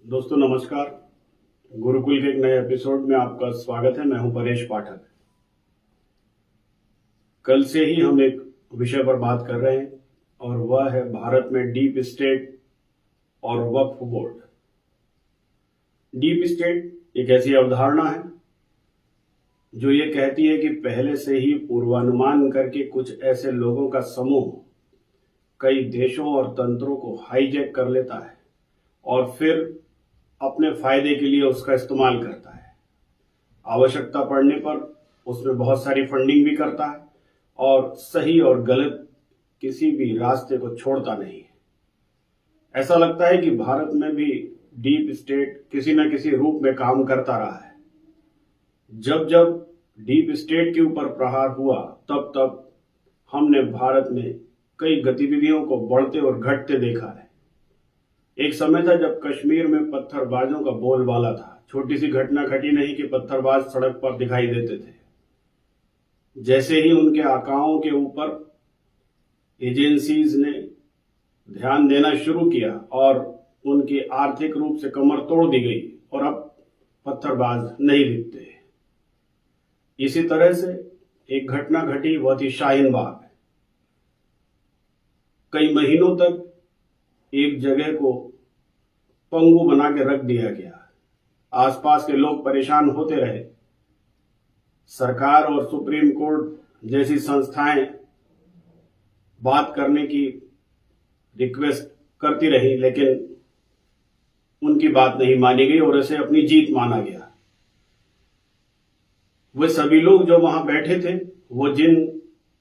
दोस्तों नमस्कार। गुरुकुल के एक नए एपिसोड में आपका स्वागत है। मैं हूं परेश पाठक। कल से ही हम एक विषय पर बात कर रहे हैं और वह है भारत में डीप स्टेट और वक्फ बोर्ड। डीप स्टेट एक ऐसी अवधारणा है जो ये कहती है कि पहले से ही पूर्वानुमान करके कुछ ऐसे लोगों का समूह कई देशों और तंत्रों को हाईजैक कर लेता है और फिर अपने फायदे के लिए उसका इस्तेमाल करता है। आवश्यकता पड़ने पर उसमें बहुत सारी फंडिंग भी करता है और सही और गलत किसी भी रास्ते को छोड़ता नहीं है। ऐसा लगता है कि भारत में भी डीप स्टेट किसी न किसी रूप में काम करता रहा है। जब जब डीप स्टेट के ऊपर प्रहार हुआ तब तब हमने भारत में कई गतिविधियों को बढ़ते और घटते देखा है। एक समय था जब कश्मीर में पत्थरबाजों का बोलबाला था। छोटी सी घटना घटी नहीं कि पत्थरबाज सड़क पर दिखाई देते थे। जैसे ही उनके आकाओं के ऊपर एजेंसीज ने ध्यान देना शुरू किया और उनकी आर्थिक रूप से कमर तोड़ दी गई और अब पत्थरबाज नहीं दिखते। इसी तरह से एक घटना घटी, वह थी शाहीन बाग। कई महीनों तक एक जगह को पंगु बना के रख दिया गया। आसपास के लोग परेशान होते रहे। सरकार और सुप्रीम कोर्ट जैसी संस्थाएं बात करने की रिक्वेस्ट करती रही, लेकिन उनकी बात नहीं मानी गई और इसे अपनी जीत माना गया। वे सभी लोग जो वहां बैठे थे, वो जिन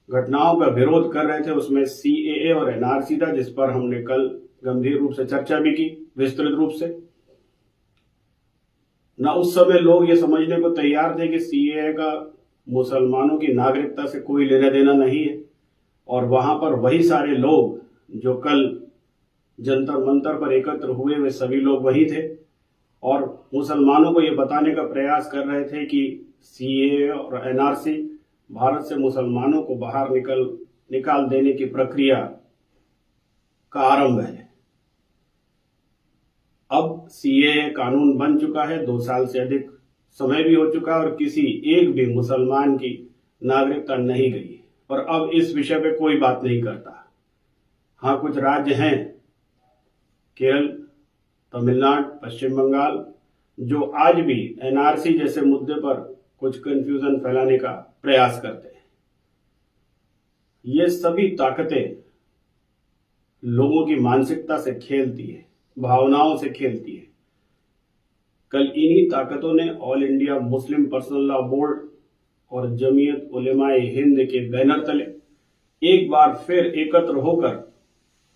घटनाओं का विरोध कर रहे थे उसमें सीएए और एनआरसी था, जिस पर हमने कल गंभीर रूप से चर्चा भी की, विस्तृत रूप से। न उस समय लोग ये समझने को तैयार थे कि सीएए का मुसलमानों की नागरिकता से कोई लेना देना नहीं है, और वहां पर वही सारे लोग जो कल जंतर मंतर पर एकत्र हुए, वे सभी लोग वही थे और मुसलमानों को ये बताने का प्रयास कर रहे थे कि सीएए और एनआरसी भारत से मुसलमानों को बाहर निकाल देने की प्रक्रिया का आरंभ है। अब सीएए कानून बन चुका है, 2 साल से अधिक समय भी हो चुका है और किसी एक भी मुसलमान की नागरिकता नहीं गई और अब इस विषय पे कोई बात नहीं करता। हाँ, कुछ राज्य हैं, केरल, तमिलनाडु, पश्चिम बंगाल, जो आज भी एनआरसी जैसे मुद्दे पर कुछ कंफ्यूजन फैलाने का प्रयास करते हैं। ये सभी ताकतें लोगों की मानसिकता से खेलती है, भावनाओं से खेलती है। कल इन्हीं ताकतों ने all India Muslim personal law board और जमीयत उलेमाए हिंद के बैनर तले एक बार फिर एकत्र होकर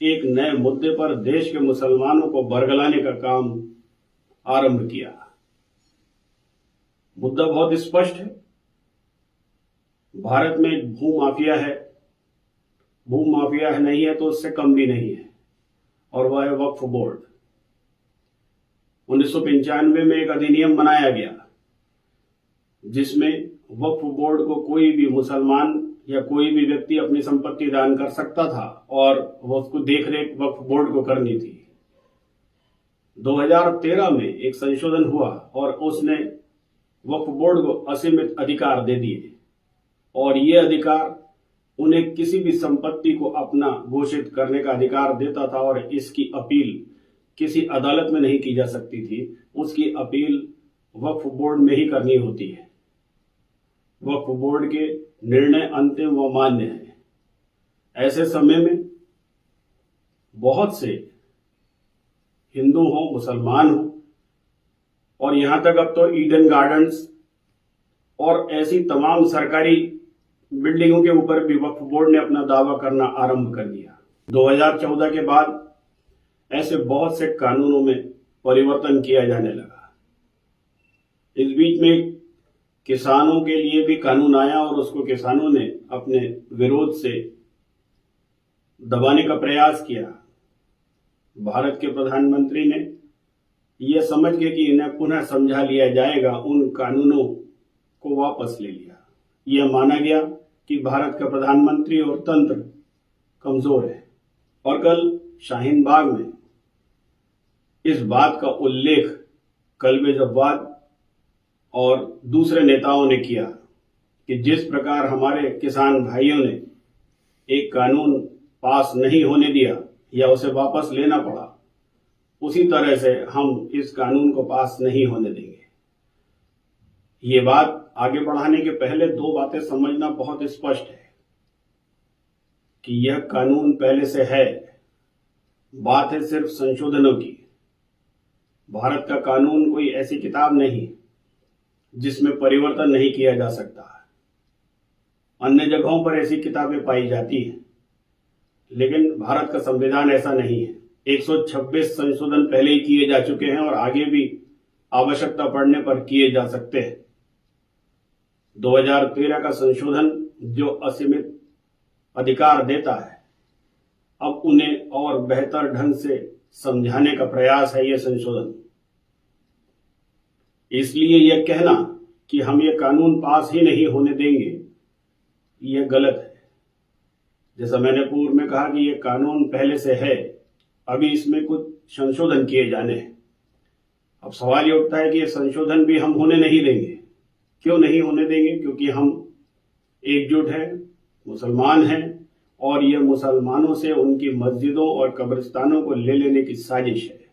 एक नए मुद्दे पर देश के मुसलमानों को बरगलाने का काम आरंभ किया। मुद्दा बहुत स्पष्ट है। भारत में एक भूमाफिया है। भूमाफिया नहीं है तो उससे कम भी नहीं है, और वह है वक्फ बोर्ड। 1995 में एक अधिनियम बनाया गया जिसमें वक्फ बोर्ड को कोई भी मुसलमान या कोई भी व्यक्ति अपनी संपत्ति दान कर सकता था और वह उसको देखरेख वक्फ बोर्ड को करनी थी। 2013 में एक संशोधन हुआ और उसने वक्फ बोर्ड को असीमित अधिकार दे दिए और ये अधिकार उन्हें किसी भी संपत्ति को अपना घोषित करने का अधिकार देता था और इसकी अपील किसी अदालत में नहीं की जा सकती थी। उसकी अपील वक्फ बोर्ड में ही करनी होती है। वक्फ बोर्ड के निर्णय अंतिम व मान्य है। ऐसे समय में बहुत से हिंदू हो, मुसलमान हो, और यहां तक अब तो ईडन गार्डन्स और ऐसी तमाम सरकारी बिल्डिंगों के ऊपर भी वक्फ बोर्ड ने अपना दावा करना आरंभ कर दिया। 2014 के बाद ऐसे बहुत से कानूनों में परिवर्तन किया जाने लगा। इस बीच में किसानों के लिए भी कानून आया और उसको किसानों ने अपने विरोध से दबाने का प्रयास किया। भारत के प्रधानमंत्री ने यह समझ के कि इन्हें पुनः समझा लिया जाएगा, उन कानूनों को वापस ले लिया। यह माना गया कि भारत का प्रधानमंत्री और तंत्र कमजोर है। और कल शाहीन बाग में इस बात का उल्लेख कलबे अब्बाद और दूसरे नेताओं ने किया कि जिस प्रकार हमारे किसान भाइयों ने एक कानून पास नहीं होने दिया या उसे वापस लेना पड़ा, उसी तरह से हम इस कानून को पास नहीं होने देंगे। ये बात आगे बढ़ाने के पहले दो बातें समझना बहुत स्पष्ट है कि यह कानून पहले से है, बात है सिर्फ संशोधनों की। भारत का कानून कोई ऐसी किताब नहीं जिसमें परिवर्तन नहीं किया जा सकता। अन्य जगहों पर ऐसी किताबें पाई जाती हैं, लेकिन भारत का संविधान ऐसा नहीं है। 126 संशोधन पहले ही किए जा चुके हैं और आगे भी आवश्यकता पड़ने पर किए जा सकते हैं। 2013 का संशोधन जो असीमित अधिकार देता है, अब उन्हें और बेहतर ढंग से समझाने का प्रयास है यह संशोधन। इसलिए यह कहना कि हम यह कानून पास ही नहीं होने देंगे, यह गलत है। जैसा मैंने पूर्व में कहा कि यह कानून पहले से है, अभी इसमें कुछ संशोधन किए जाने हैं। अब सवाल ये उठता है कि यह संशोधन भी हम होने नहीं देंगे। क्यों नहीं होने देंगे? क्योंकि हम एकजुट हैं, मुसलमान हैं और यह मुसलमानों से उनकी मस्जिदों और कब्रिस्तानों को ले लेने की साजिश है।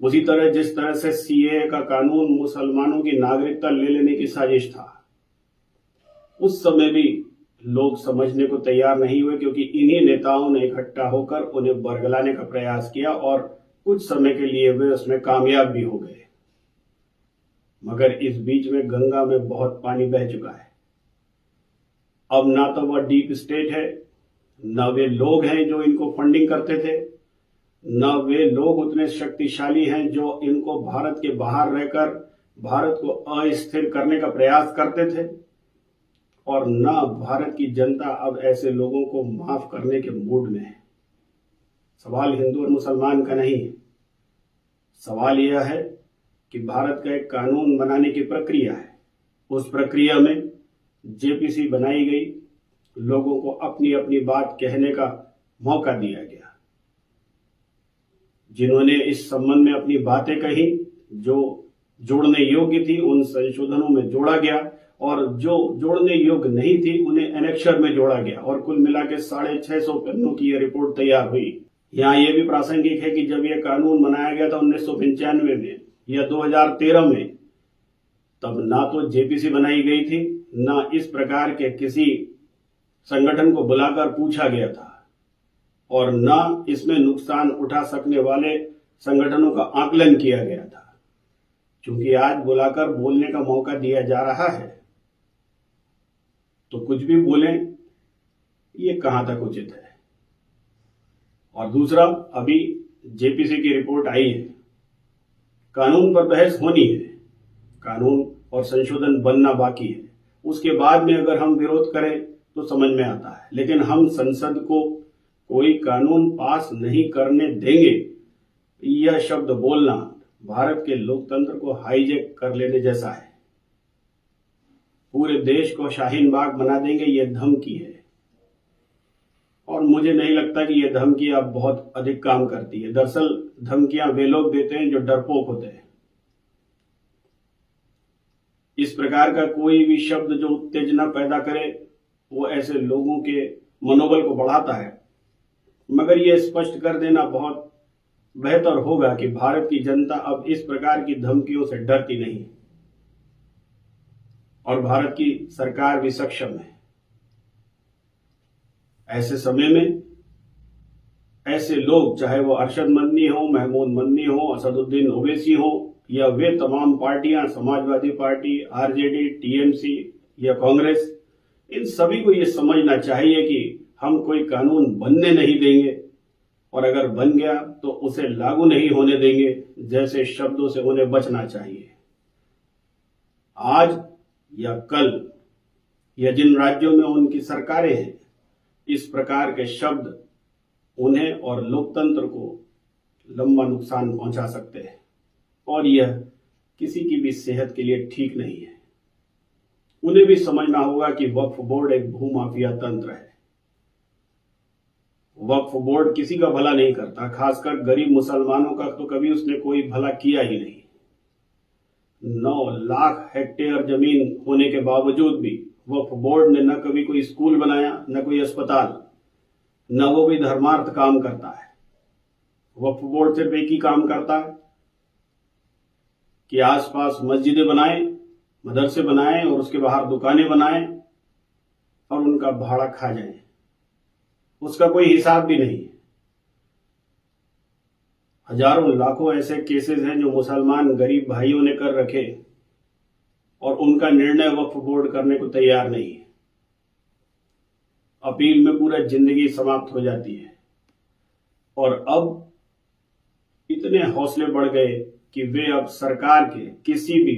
उसी तरह जिस तरह से सीएए का कानून मुसलमानों की नागरिकता ले लेने की साजिश था, उस समय भी लोग समझने को तैयार नहीं हुए, क्योंकि इन्हीं नेताओं ने इकट्ठा होकर उन्हें बरगलाने का प्रयास किया और कुछ समय के लिए वे उसमें कामयाब भी हो गए। मगर इस बीच में गंगा में बहुत पानी बह चुका है। अब ना तो वह डीप स्टेट है, ना वे लोग हैं जो इनको फंडिंग करते थे, ना वे लोग उतने शक्तिशाली हैं जो इनको भारत के बाहर रहकर भारत को अस्थिर करने का प्रयास करते थे, और ना भारत की जनता अब ऐसे लोगों को माफ करने के मूड में है। सवाल हिंदू और मुसलमान का नहीं है। सवाल यह है कि भारत का एक कानून बनाने की प्रक्रिया है। उस प्रक्रिया में जेपीसी बनाई गई, लोगों को अपनी अपनी बात कहने का मौका दिया गया। जिन्होंने इस संबंध में अपनी बातें कही, जो जोड़ने योग्य थी, उन संशोधनों में जोड़ा गया, और जो जोड़ने योग्य नहीं थी उन्हें एनेक्शर में जोड़ा गया, और कुल मिला के 650 पन्नों की यह रिपोर्ट तैयार हुई। यहाँ यह भी प्रासंगिक है कि जब यह कानून बनाया गया था 1995 में या 2013 में, तब ना तो जेपीसी बनाई गई थी, ना इस प्रकार के किसी संगठन को बुलाकर पूछा गया था, और ना इसमें नुकसान उठा सकने वाले संगठनों का आकलन किया गया था। क्योंकि आज बुलाकर बोलने का मौका दिया जा रहा है, तो कुछ भी बोलें, ये कहां तक उचित है। और दूसरा, अभी जेपीसी की रिपोर्ट आई है, कानून पर बहस होनी है, कानून और संशोधन बनना बाकी है। उसके बाद में अगर हम विरोध करें तो समझ में आता है, लेकिन हम संसद को कोई कानून पास नहीं करने देंगे, यह शब्द बोलना भारत के लोकतंत्र को हाईजैक कर लेने जैसा है। पूरे देश को शाहीन बाग बना देंगे, यह धमकी है, और मुझे नहीं लगता कि यह धमकी अब बहुत अधिक काम करती है। दरअसल धमकियां वे लोग देते हैं जो डरपोक होते हैं। इस प्रकार का कोई भी शब्द जो उत्तेजना पैदा करे, वो ऐसे लोगों के मनोबल को बढ़ाता है। मगर यह स्पष्ट कर देना बहुत बेहतर होगा कि भारत की जनता अब इस प्रकार की धमकियों से डरती नहीं, और भारत की सरकार भी सक्षम है। ऐसे समय में ऐसे लोग, चाहे वो अरशद मदनी हो, महमूद मदनी हो, असदुद्दीन ओवैसी हो, या वे तमाम पार्टियां, समाजवादी पार्टी, आरजेडी, टीएमसी या कांग्रेस, इन सभी को ये समझना चाहिए कि हम कोई कानून बनने नहीं देंगे, और अगर बन गया तो उसे लागू नहीं होने देंगे, जैसे शब्दों से उन्हें बचना चाहिए। आज या कल या जिन राज्यों में उनकी सरकारें हैं, इस प्रकार के शब्द उन्हें और लोकतंत्र को लंबा नुकसान पहुंचा सकते हैं, और यह किसी की भी सेहत के लिए ठीक नहीं है। उन्हें भी समझना होगा कि वक्फ बोर्ड एक भूमाफिया तंत्र है। वक्फ बोर्ड किसी का भला नहीं करता, खासकर गरीब मुसलमानों का तो कभी उसने कोई भला किया ही नहीं। 9 लाख हेक्टेयर जमीन होने के बावजूद भी वक्फ बोर्ड ने न कभी कोई स्कूल बनाया, न कोई अस्पताल, न वो कोई धर्मार्थ काम करता है। वक्फ बोर्ड सिर्फ एक ही काम करता है कि आसपास मस्जिदें बनाएं, मदरसे बनाएं और उसके बाहर दुकानें बनाएं और उनका भाड़ा खा जाएं। उसका कोई हिसाब भी नहीं है। हजारों लाखों ऐसे केसेस हैं जो मुसलमान गरीब भाइयों ने कर रखे और उनका निर्णय वक्फ बोर्ड करने को तैयार नहीं है। अपील में पूरा जिंदगी समाप्त हो जाती है। और अब इतने हौसले बढ़ गए कि वे अब सरकार के किसी भी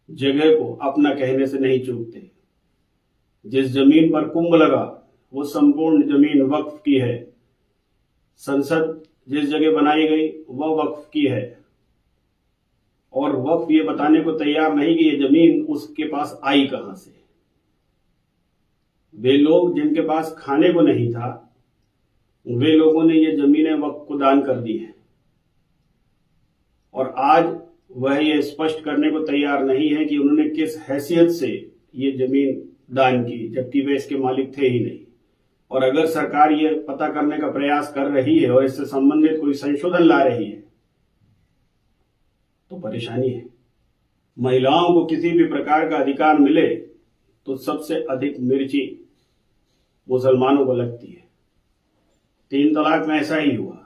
जगह को अपना कहने से नहीं चूकते। जिस जमीन पर कुंभ लगा वो संपूर्ण जमीन वक्फ की है। संसद जिस जगह बनाई गई वह वक्फ की है और वक्फ ये बताने को तैयार नहीं कि ये जमीन उसके पास आई कहां से। वे लोग जिनके पास खाने को नहीं था, वे लोगों ने ये जमीनें वक्फ को दान कर दी हैं और आज वह ये स्पष्ट करने को तैयार नहीं है कि उन्होंने किस हैसियत से ये जमीन दान की, जबकि वे इसके मालिक थे ही नहीं। और अगर सरकार ये पता करने का प्रयास कर रही है और इससे संबंधित कोई संशोधन ला रही है तो परेशानी है। महिलाओं को किसी भी प्रकार का अधिकार मिले तो सबसे अधिक मिर्ची मुसलमानों को लगती है। 3 तलाक में ऐसा ही हुआ।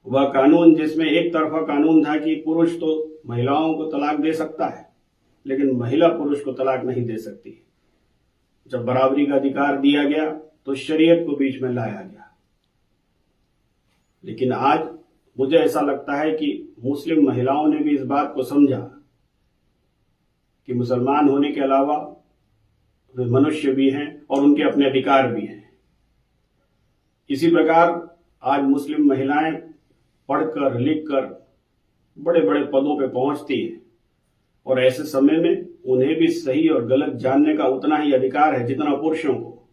वह कानून जिसमें एक तरफा कानून था कि पुरुष तो महिलाओं को तलाक दे सकता है लेकिन महिला पुरुष को तलाक नहीं दे सकती। जब बराबरी का अधिकार दिया गया तो शरीयत को बीच में लाया गया। लेकिन आज मुझे ऐसा लगता है कि मुस्लिम महिलाओं ने भी इस बात को समझा कि मुसलमान होने के अलावा वे मनुष्य भी हैं और उनके अपने अधिकार भी हैं। इसी प्रकार आज मुस्लिम महिलाएं पढ़कर लिखकर बड़े बड़े पदों पर पहुंचती हैं और ऐसे समय में उन्हें भी सही और गलत जानने का उतना ही अधिकार है जितना पुरुषों को।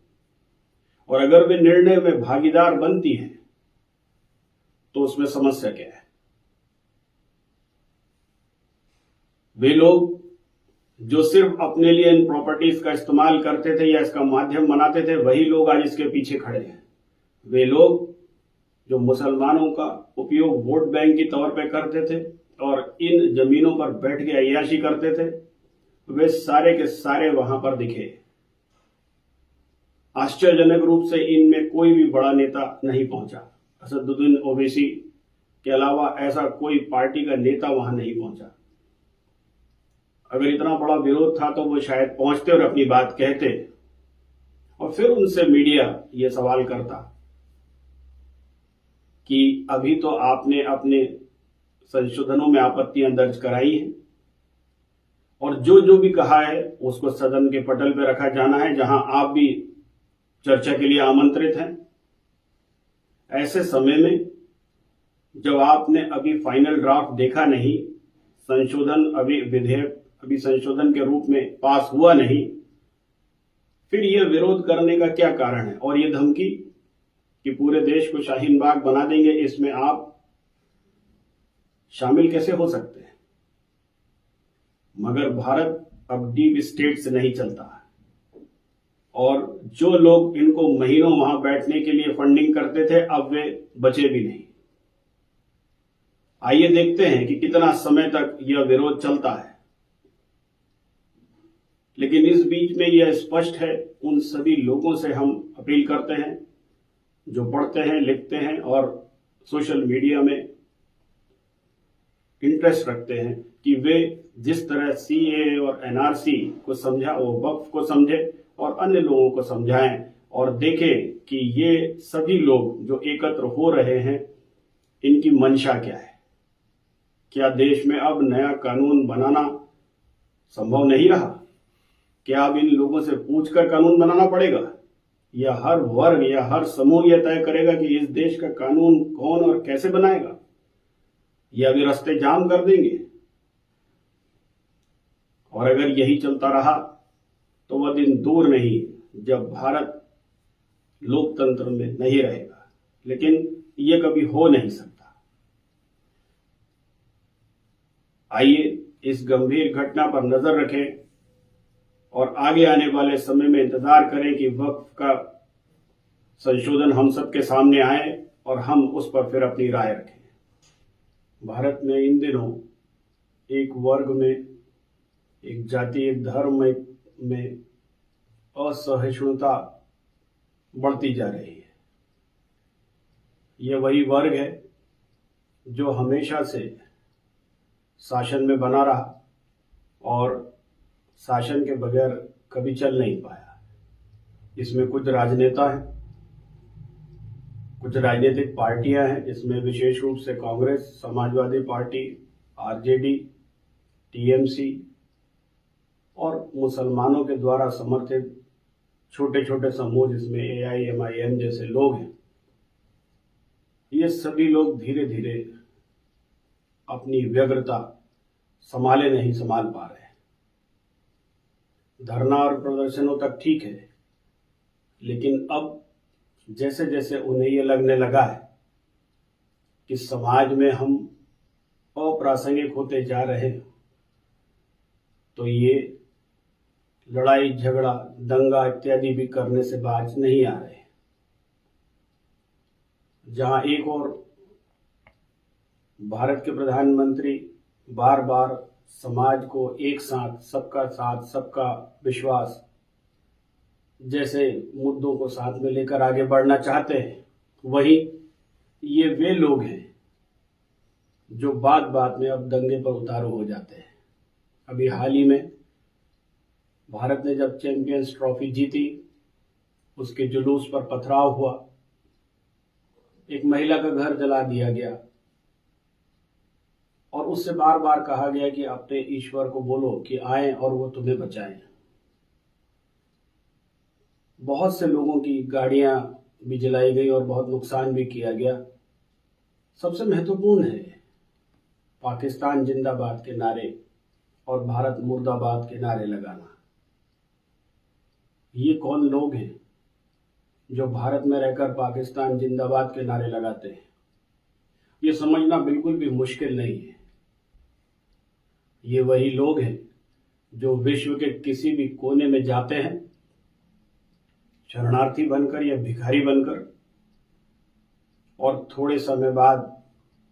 और अगर वे निर्णय में भागीदार बनती हैं तो उसमें समस्या क्या है? वे लोग जो सिर्फ अपने लिए इन प्रॉपर्टीज का इस्तेमाल करते थे या इसका माध्यम बनाते थे, वही लोग आज इसके पीछे खड़े हैं। वे लोग जो मुसलमानों का उपयोग वोट बैंक के तौर पर करते थे और इन जमीनों पर बैठ के अय्याशी करते थे, वे सारे के सारे वहां पर दिखे। आश्चर्यजनक रूप से इनमें कोई भी बड़ा नेता नहीं पहुंचा। असदुद्दीन ओवैसी के अलावा ऐसा कोई पार्टी का नेता वहां नहीं पहुंचा। अगर इतना बड़ा विरोध था तो वो शायद पहुंचते और अपनी बात कहते और फिर उनसे मीडिया ये सवाल करता कि अभी तो आपने अपने संशोधनों में आपत्तियां दर्ज कराई हैं और जो जो भी कहा है उसको सदन के पटल पर रखा जाना है, जहां आप भी चर्चा के लिए आमंत्रित हैं। ऐसे समय में जब आपने अभी फाइनल ड्राफ्ट देखा नहीं, संशोधन अभी विधेयक अभी संशोधन के रूप में पास हुआ नहीं, फिर यह विरोध करने का क्या कारण है? और यह धमकी कि पूरे देश को शाहीन बाग बना देंगे, इसमें आप शामिल कैसे हो सकते हैं? मगर भारत अब डीप स्टेट से नहीं चलता है और जो लोग इनको महीनों वहां बैठने के लिए फंडिंग करते थे अब वे बचे भी नहीं। आइए देखते हैं कि कितना समय तक यह विरोध चलता है। लेकिन इस बीच में यह स्पष्ट है, उन सभी लोगों से हम अपील करते हैं जो पढ़ते हैं, लिखते हैं और सोशल मीडिया में इंटरेस्ट रखते हैं कि वे जिस तरह सीएए और एनआरसी को समझा वो वक्फ को समझे और अन्य लोगों को समझाएं और देखें कि ये सभी लोग जो एकत्र हो रहे हैं इनकी मंशा क्या है। क्या देश में अब नया कानून बनाना संभव नहीं रहा? क्या अब इन लोगों से पूछकर कानून बनाना पड़ेगा या हर वर्ग या हर समूह यह तय करेगा कि इस देश का कानून कौन और कैसे बनाएगा, या भी रास्ते जाम कर देंगे? और अगर यही चलता रहा तो वह दिन दूर नहीं जब भारत लोकतंत्र में नहीं रहेगा, लेकिन ये कभी हो नहीं सकता। आइए इस गंभीर घटना पर नजर रखें और आगे आने वाले समय में इंतजार करें कि वक्फ का संशोधन हम सबके सामने आए और हम उस पर फिर अपनी राय रखें। भारत में इन दिनों एक वर्ग में, एक जाति, एक धर्म में असहिष्णुता बढ़ती जा रही है। यह वही वर्ग है जो हमेशा से शासन में बना रहा और शासन के बगैर कभी चल नहीं पाया। इसमें कुछ राजनेता हैं, कुछ राजनीतिक पार्टियां हैं, इसमें विशेष रूप से Congress, Samajwadi party, RJD, TMC और मुसलमानों के द्वारा समर्थित छोटे छोटे समूह जिसमें एआईएमआईएम जैसे लोग हैं। ये सभी लोग धीरे धीरे अपनी व्यग्रता नहीं संभाल पा रहे हैं। धरना और प्रदर्शनों तक ठीक है, लेकिन अब जैसे जैसे उन्हें ये लगने लगा है कि समाज में हम अप्रासंगिक होते जा रहे हैं, तो ये लड़ाई झगड़ा, दंगा इत्यादि भी करने से बाज नहीं आ रहे। जहां एक और भारत के प्रधानमंत्री बार बार समाज को एक साथ, सबका विश्वास जैसे मुद्दों को साथ में लेकर आगे बढ़ना चाहते हैं, वही ये वे लोग हैं जो बात बात में अब दंगे पर उतारू हो जाते हैं। अभी हाल ही में भारत ने जब चैंपियंस ट्रॉफी जीती, उसके जुलूस पर पथराव हुआ, एक महिला का घर जला दिया गया और उससे बार बार कहा गया कि अपने ईश्वर को बोलो कि आए और वो तुम्हें बचाएं। बहुत से लोगों की गाड़ियां भी जलाई गई और बहुत नुकसान भी किया गया। सबसे महत्वपूर्ण है पाकिस्तान जिंदाबाद के नारे और भारत मुर्दाबाद के नारे लगाना। ये कौन लोग हैं जो भारत में रहकर पाकिस्तान जिंदाबाद के नारे लगाते हैं? ये समझना बिल्कुल भी मुश्किल नहीं है। ये वही लोग हैं जो विश्व के किसी भी कोने में जाते हैं, शरणार्थी बनकर या भिखारी बनकर, और थोड़े समय बाद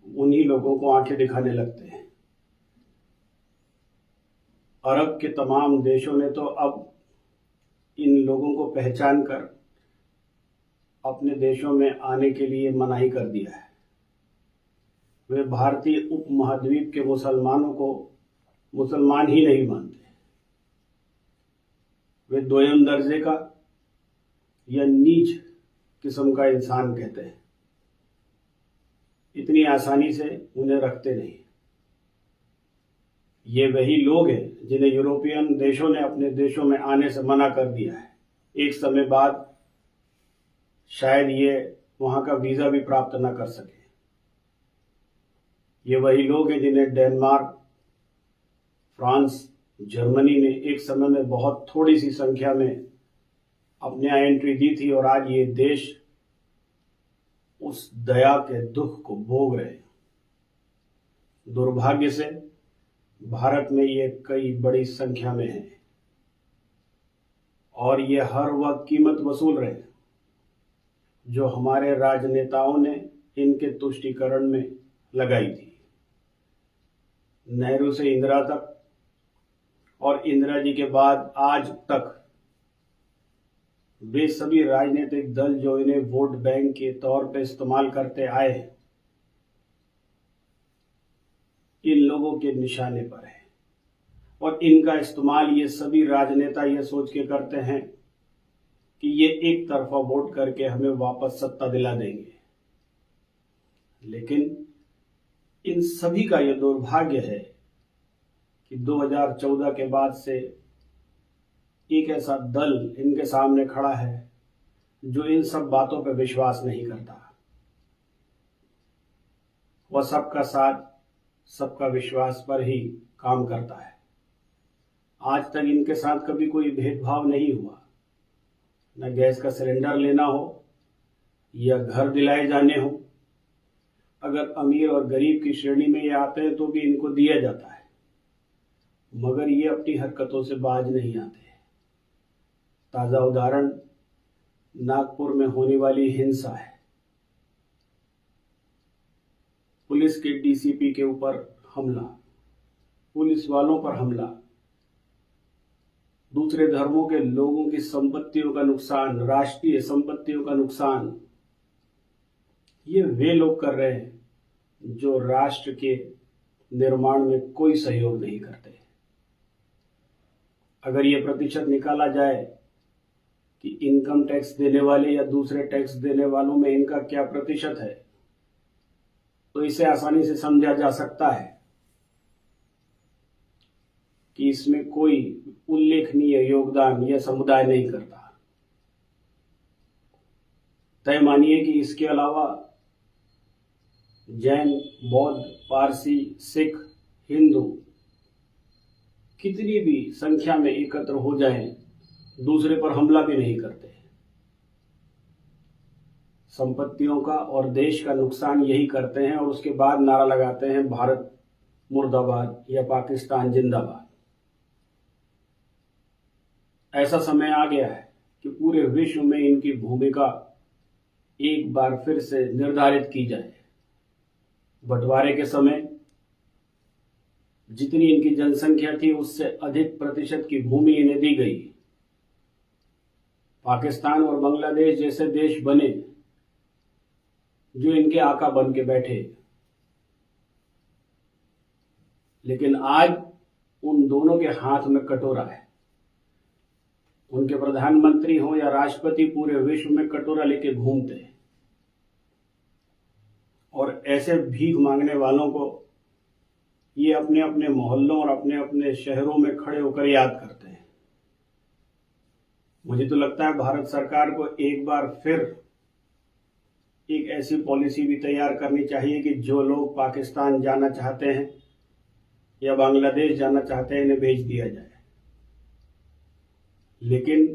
उन्हीं लोगों को आंखें दिखाने लगते हैं। अरब के तमाम देशों ने तो अब इन लोगों को पहचान कर अपने देशों में आने के लिए मनाही कर दिया है। वे भारतीय उपमहाद्वीप के मुसलमानों को मुसलमान ही नहीं मानते। वे दोयम दर्जे का या नीच किस्म का इंसान कहते हैं। इतनी आसानी से उन्हें रखते नहीं। ये वही लोग हैं जिन्हें यूरोपियन देशों ने अपने देशों में आने से मना कर दिया है। एक समय बाद शायद ये वहां का वीजा भी प्राप्त न कर सके। ये वही लोग हैं जिन्हें डेनमार्क, फ्रांस, जर्मनी ने एक समय में बहुत थोड़ी सी संख्या में अपने यहाँ एंट्री दी थी और आज ये देश उस दया के दुख को भोग रहे हैं। दुर्भाग्य से भारत में ये कई बड़ी संख्या में है और ये हर वक्त कीमत वसूल रहे हैं जो हमारे राजनेताओं ने इनके तुष्टीकरण में लगाई थी। नेहरू से इंदिरा तक और इंदिरा जी के बाद आज तक वे सभी राजनीतिक दल जो इन्हें वोट बैंक के तौर पर इस्तेमाल करते आए हैं, इन लोगों के निशाने पर है और इनका इस्तेमाल ये सभी राजनेता ये सोच के करते हैं कि ये एक तरफा वोट करके हमें वापस सत्ता दिला देंगे। लेकिन इन सभी का यह दुर्भाग्य है कि 2014 के बाद से एक ऐसा दल इनके सामने खड़ा है जो इन सब बातों पर विश्वास नहीं करता। वह सबका साथ, सबका विश्वास पर ही काम करता है। आज तक इनके साथ कभी कोई भेदभाव नहीं हुआ। न गैस का सिलेंडर लेना हो, या घर दिलाए जाने हो। अगर अमीर और गरीब की श्रेणी में ये आते हैं तो भी इनको दिया जाता है, मगर ये अपनी हरकतों से बाज नहीं आते। ताज़ा उदाहरण नागपुर में होने वाली हिंसा है। पुलिस के डीसीपी के ऊपर हमला, पुलिस वालों पर हमला, दूसरे धर्मों के लोगों की संपत्तियों का नुकसान, राष्ट्रीय संपत्तियों का नुकसान, ये वे लोग कर रहे हैं जो राष्ट्र के निर्माण में कोई सहयोग नहीं करते। अगर ये प्रतिशत निकाला जाए कि इनकम टैक्स देने वाले या दूसरे टैक्स देने वालों में इनका क्या प्रतिशत है, तो इसे आसानी से समझा जा सकता है कि इसमें कोई उल्लेखनीय योगदान यह समुदाय नहीं करता। तय मानिए कि इसके अलावा जैन, बौद्ध, पारसी, सिख, हिंदू कितनी भी संख्या में एकत्र हो जाएं, दूसरे पर हमला भी नहीं करते। संपत्तियों का और देश का नुकसान यही करते हैं और उसके बाद नारा लगाते हैं भारत मुर्दाबाद या पाकिस्तान जिंदाबाद। ऐसा समय आ गया है कि पूरे विश्व में इनकी भूमिका एक बार फिर से निर्धारित की जाए। बंटवारे के समय जितनी इनकी जनसंख्या थी उससे अधिक प्रतिशत की भूमि इन्हें दी गई। पाकिस्तान और बांग्लादेश जैसे देश बने जो इनके आका बन के बैठे, लेकिन आज उन दोनों के हाथ में कटोरा है। उनके प्रधानमंत्री हो या राष्ट्रपति पूरे विश्व में कटोरा लेके घूमते हैं और ऐसे भीख मांगने वालों को ये अपने अपने मोहल्लों और अपने अपने शहरों में खड़े होकर याद करते हैं। मुझे तो लगता है भारत सरकार को एक बार फिर एक ऐसी पॉलिसी भी तैयार करनी चाहिए कि जो लोग पाकिस्तान जाना चाहते हैं या बांग्लादेश जाना चाहते हैं इन्हें भेज दिया जाए। लेकिन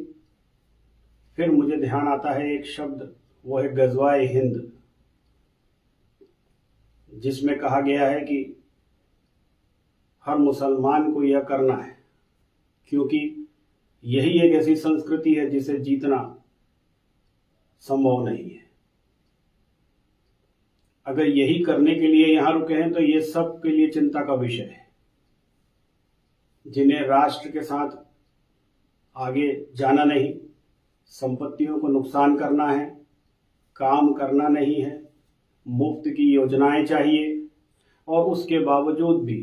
फिर मुझे ध्यान आता है एक शब्द, वो है गज़वाए हिंद, जिसमें कहा गया है कि हर मुसलमान को यह करना है, क्योंकि यही एक ऐसी संस्कृति है जिसे जीतना संभव नहीं है। अगर यही करने के लिए यहां रुके हैं तो ये सब के लिए चिंता का विषय है। जिन्हें राष्ट्र के साथ आगे जाना नहीं, संपत्तियों को नुकसान करना है, काम करना नहीं है, मुफ्त की योजनाएं चाहिए और उसके बावजूद भी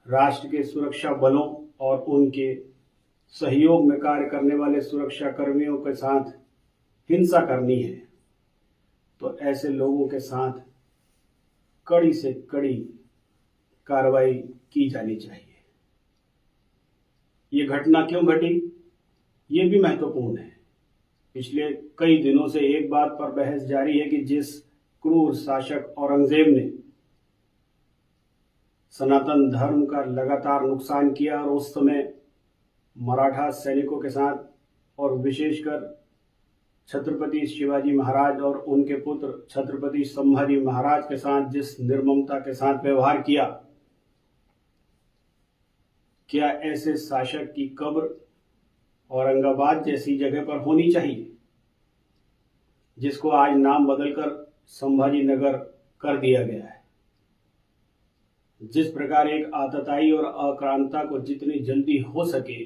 राष्ट्र के सुरक्षा बलों और उनके सहयोग में कार्य करने वाले सुरक्षा कर्मियों के साथ हिंसा करनी है, तो ऐसे लोगों के साथ कड़ी से कड़ी कार्रवाई की जानी चाहिए। ये घटना क्यों घटी, ये भी महत्वपूर्ण है। पिछले कई दिनों से एक बात पर बहस जारी है कि जिस क्रूर शासक औरंगजेब ने सनातन धर्म का लगातार नुकसान किया और उस समय मराठा सैनिकों के साथ और विशेषकर छत्रपति शिवाजी महाराज और उनके पुत्र छत्रपति संभाजी महाराज के साथ जिस निर्ममता के साथ व्यवहार किया, क्या ऐसे शासक की कब्र औरंगाबाद जैसी जगह पर होनी चाहिए, जिसको आज नाम बदलकर संभाजी नगर कर दिया गया है। जिस प्रकार एक आतताई और आक्रांता को जितनी जल्दी हो सके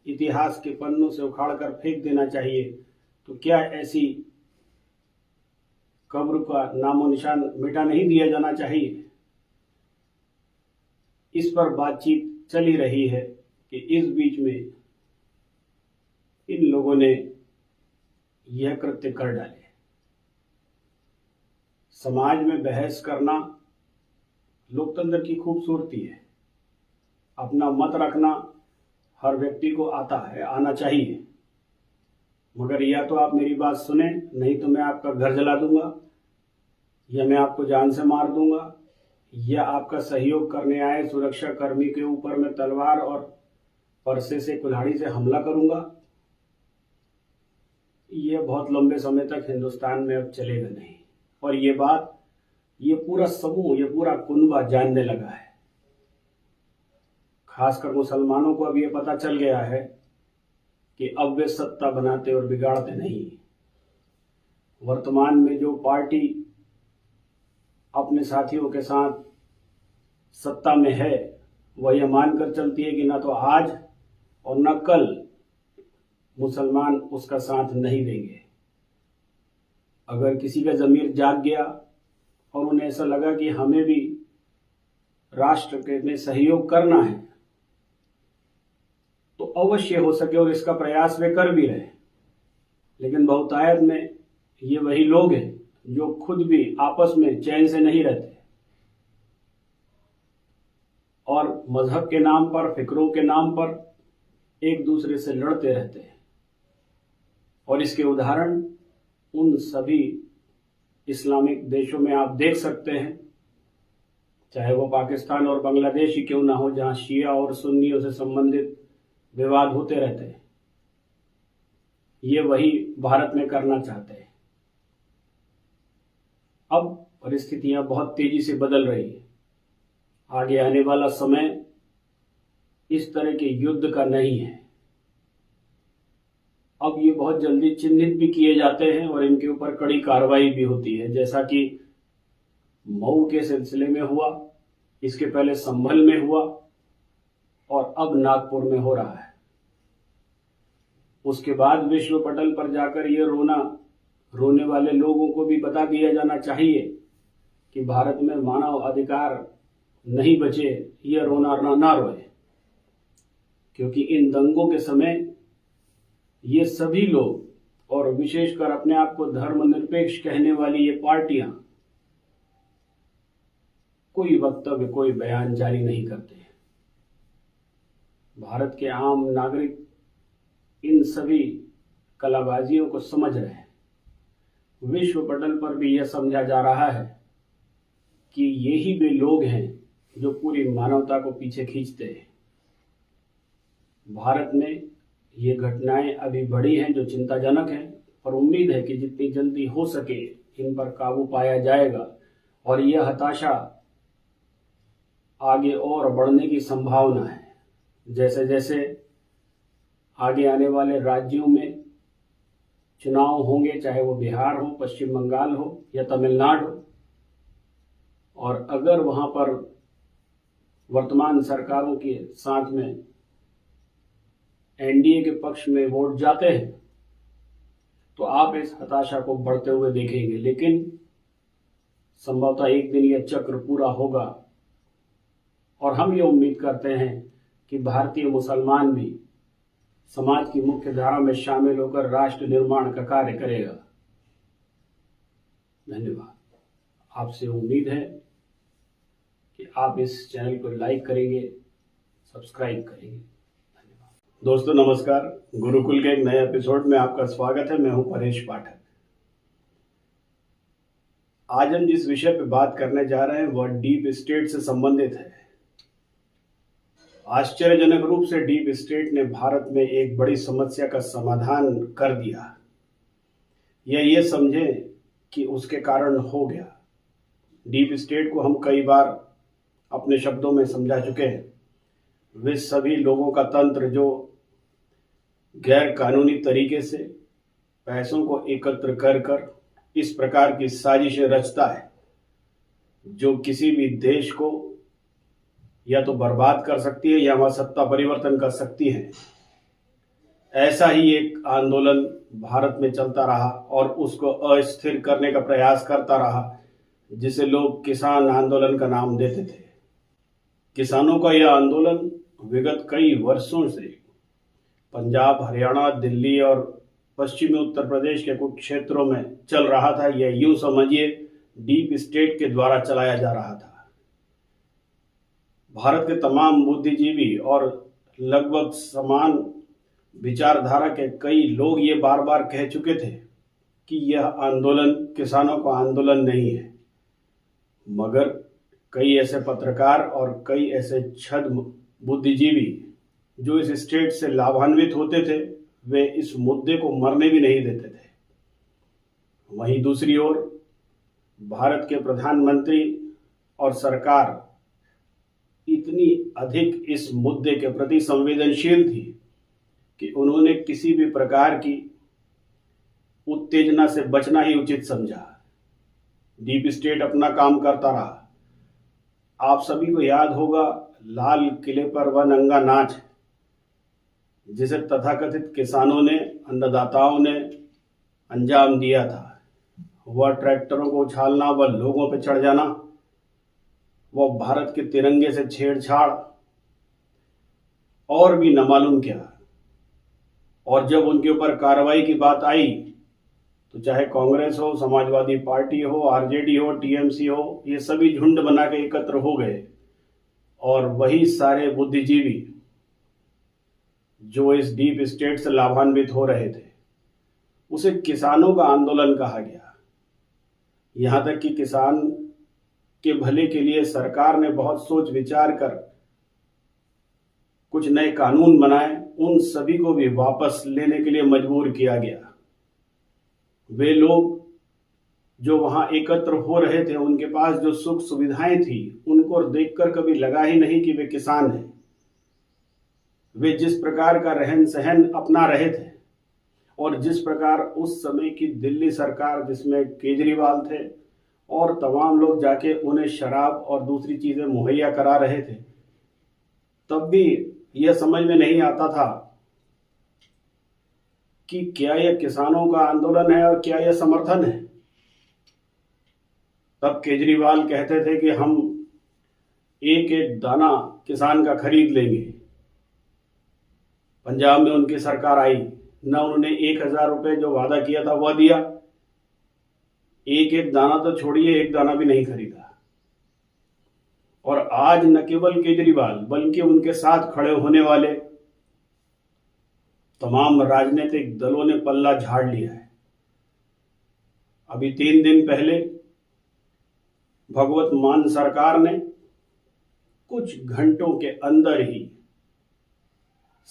इतिहास के पन्नों से उखाड़कर फेंक देना चाहिए, तो क्या ऐसी कब्र का नामो निशान मिटा नहीं दिया जाना चाहिए। इस पर बातचीत चल ही रही है कि इस बीच में इन लोगों ने यह कृत्य कर डाले। समाज में बहस करना लोकतंत्र की खूबसूरती है। अपना मत रखना हर व्यक्ति को आता है, आना चाहिए, मगर या तो आप मेरी बात सुने, नहीं तो मैं आपका घर जला दूंगा या मैं आपको जान से मार दूंगा या आपका सहयोग करने आए सुरक्षा कर्मी के ऊपर मैं तलवार और परसे से कुल्हाड़ी से हमला करूंगा। ये बहुत लंबे समय तक हिंदुस्तान में अब चलेगा नहीं। और ये बात ये पूरा समूह, ये पूरा कुनबा जानने लगा है। खासकर मुसलमानों को अब ये पता चल गया है कि अब वे सत्ता बनाते और बिगाड़ते नहीं। वर्तमान में जो पार्टी अपने साथियों के साथ सत्ता में है, वह यह मानकर चलती है कि ना तो आज और न कल मुसलमान उसका साथ नहीं देंगे। अगर किसी का ज़मीर जाग गया और उन्हें ऐसा लगा कि हमें भी राष्ट्र के में सहयोग करना है, तो अवश्य हो सके और इसका प्रयास वे कर भी रहे। लेकिन बहुतायत में ये वही लोग हैं जो खुद भी आपस में चैन से नहीं रहते और मजहब के नाम पर, फिक्रों के नाम पर एक दूसरे से लड़ते रहते हैं। और इसके उदाहरण उन सभी इस्लामिक देशों में आप देख सकते हैं, चाहे वो पाकिस्तान और बांग्लादेश ही क्यों ना हो, जहां शिया और सुन्नियों से संबंधित विवाद होते रहते हैं। ये वही भारत में करना चाहते हैं। अब परिस्थितियां बहुत तेजी से बदल रही है। आगे आने वाला समय इस तरह के युद्ध का नहीं है। अब ये बहुत जल्दी चिन्हित भी किए जाते हैं और इनके ऊपर कड़ी कार्रवाई भी होती है, जैसा कि मऊ के सिलसिले में हुआ, इसके पहले संभल में हुआ और अब नागपुर में हो रहा है। उसके बाद विश्व पटल पर जाकर ये रोने वाले लोगों को भी बता दिया जाना चाहिए कि भारत में मानव अधिकार नहीं बचे, ये रोना ना रोए। क्योंकि इन दंगों के समय ये सभी लोग और विशेषकर अपने आप को धर्मनिरपेक्ष कहने वाली ये पार्टियां कोई वक्तव्य, कोई बयान जारी नहीं करते। भारत के आम नागरिक इन सभी कलाबाजियों को समझ रहे हैं। विश्व पटल पर भी यह समझा जा रहा है कि यही वे लोग हैं जो पूरी मानवता को पीछे खींचते हैं। भारत में ये घटनाएं अभी बढ़ी हैं जो चिंताजनक हैं, पर उम्मीद है कि जितनी जल्दी हो सके इन पर काबू पाया जाएगा और यह हताशा आगे और बढ़ने की संभावना है। जैसे जैसे आगे आने वाले राज्यों में चुनाव होंगे, चाहे वो बिहार हो, पश्चिम बंगाल हो या तमिलनाडु हो, और अगर वहां पर वर्तमान सरकारों के साथ में एनडीए के पक्ष में वोट जाते हैं, तो आप इस हताशा को बढ़ते हुए देखेंगे। लेकिन संभवतः एक दिन यह चक्र पूरा होगा और हम ये उम्मीद करते हैं कि भारतीय मुसलमान भी समाज की मुख्य धारा में शामिल होकर राष्ट्र निर्माण का कार्य करेगा। धन्यवाद। आपसे उम्मीद है कि आप इस चैनल को लाइक करेंगे, सब्सक्राइब करेंगे। दोस्तों नमस्कार, गुरुकुल के एक नए एपिसोड में आपका स्वागत है। मैं हूं परेश पाठक। आज हम जिस विषय पर बात करने जा रहे हैं वह डीप स्टेट से संबंधित है। आश्चर्यजनक रूप से डीप स्टेट ने भारत में एक बड़ी समस्या का समाधान कर दिया, या ये समझें कि उसके कारण हो गया। डीप स्टेट को हम कई बार अपने शब्दों में समझा चुके हैं। वे सभी लोगों का तंत्र जो गैर कानूनी तरीके से पैसों को एकत्र कर इस प्रकार की साजिशें रचता है जो किसी भी देश को या तो बर्बाद कर सकती है या वहां सत्ता परिवर्तन कर सकती है। ऐसा ही एक आंदोलन भारत में चलता रहा और उसको अस्थिर करने का प्रयास करता रहा, जिसे लोग किसान आंदोलन का नाम देते थे। किसानों का यह आंदोलन विगत कई वर्षों से पंजाब, हरियाणा, दिल्ली और पश्चिमी उत्तर प्रदेश के कुछ क्षेत्रों में चल रहा था। यह यूं समझिए डीप स्टेट के द्वारा चलाया जा रहा था। भारत के तमाम बुद्धिजीवी और लगभग समान विचारधारा के कई लोग ये बार बार कह चुके थे कि यह आंदोलन किसानों का आंदोलन नहीं है, मगर कई ऐसे पत्रकार और कई ऐसे छद्म बुद्धिजीवी जो इस स्टेट से लाभान्वित होते थे, वे इस मुद्दे को मरने भी नहीं देते थे। वहीं दूसरी ओर भारत के प्रधानमंत्री और सरकार इतनी अधिक इस मुद्दे के प्रति संवेदनशील थी कि उन्होंने किसी भी प्रकार की उत्तेजना से बचना ही उचित समझा। डीप स्टेट अपना काम करता रहा। आप सभी को याद होगा लाल किले पर वह नंगा नाच जिसे तथाकथित किसानों ने, अन्नदाताओं ने अंजाम दिया था। वह ट्रैक्टरों को उछालना, वह लोगों पर चढ़ जाना, वह भारत के तिरंगे से छेड़छाड़ और भी न मालूम क्या। और जब उनके ऊपर कार्रवाई की बात आई तो चाहे कांग्रेस हो, समाजवादी पार्टी हो, आरजेडी हो, टीएमसी हो, ये सभी झुंड बना के एकत्र हो गए और वही सारे बुद्धिजीवी जो इस डीप स्टेट से लाभान्वित हो रहे थे, उसे किसानों का आंदोलन कहा गया। यहां तक कि किसान के भले के लिए सरकार ने बहुत सोच विचार कर कुछ नए कानून बनाए, उन सभी को भी वापस लेने के लिए मजबूर किया गया। वे लोग जो वहां एकत्र हो रहे थे, उनके पास जो सुख सुविधाएं थी, उनको देखकर कभी लगा ही नहीं कि वे किसान हैं। वे जिस प्रकार का रहन सहन अपना रहे थे और जिस प्रकार उस समय की दिल्ली सरकार, जिसमें केजरीवाल थे और तमाम लोग जाके उन्हें शराब और दूसरी चीजें मुहैया करा रहे थे, तब भी यह समझ में नहीं आता था कि क्या यह किसानों का आंदोलन है और क्या यह समर्थन है। तब केजरीवाल कहते थे कि हम एक एक दाना किसान का खरीद लेंगे। पंजाब में उनकी सरकार आई, न उन्होंने 1000 रुपए जो वादा किया था वह दिया, एक एक दाना तो छोड़िए, एक दाना भी नहीं खरीदा। और आज न केवल केजरीवाल बल्कि उनके साथ खड़े होने वाले तमाम राजनीतिक दलों ने पल्ला झाड़ लिया है। अभी 3 दिन पहले भगवत मान सरकार ने कुछ घंटों के अंदर ही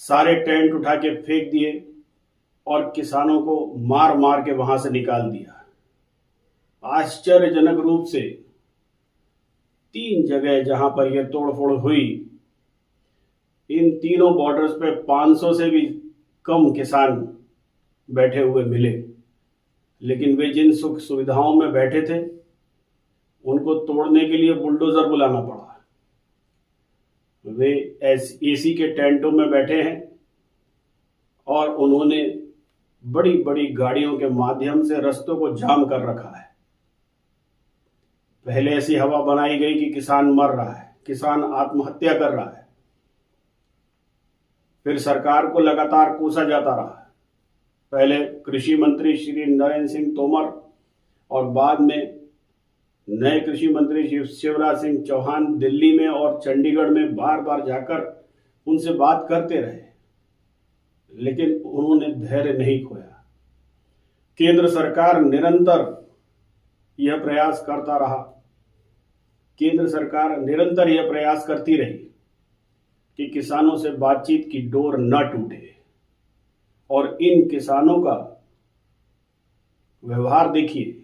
सारे टेंट उठा के फेंक दिए और किसानों को मार मार के वहां से निकाल दिया। आश्चर्यजनक रूप से 3 जगह जहां पर यह तोड़फोड़ हुई, इन तीनों बॉर्डर्स पे 500 से भी कम किसान बैठे हुए मिले। लेकिन वे जिन सुख सुविधाओं में बैठे थे, उनको तोड़ने के लिए बुलडोजर बुलाना पड़ा। वे एसी के टेंटों में बैठे हैं और उन्होंने बड़ी बड़ी गाड़ियों के माध्यम से रास्तों को जाम कर रखा है। पहले ऐसी हवा बनाई गई कि किसान मर रहा है, किसान आत्महत्या कर रहा है। फिर सरकार को लगातार कोसा जाता रहा। पहले कृषि मंत्री श्री नरेंद्र सिंह तोमर और बाद में नए कृषि मंत्री शिवराज सिंह चौहान दिल्ली में और चंडीगढ़ में बार बार जाकर उनसे बात करते रहे, लेकिन उन्होंने धैर्य नहीं खोया। केंद्र सरकार निरंतर यह प्रयास करता रहा, केंद्र सरकार निरंतर यह प्रयास करती रही कि किसानों से बातचीत की डोर न टूटे। और इन किसानों का व्यवहार देखिए,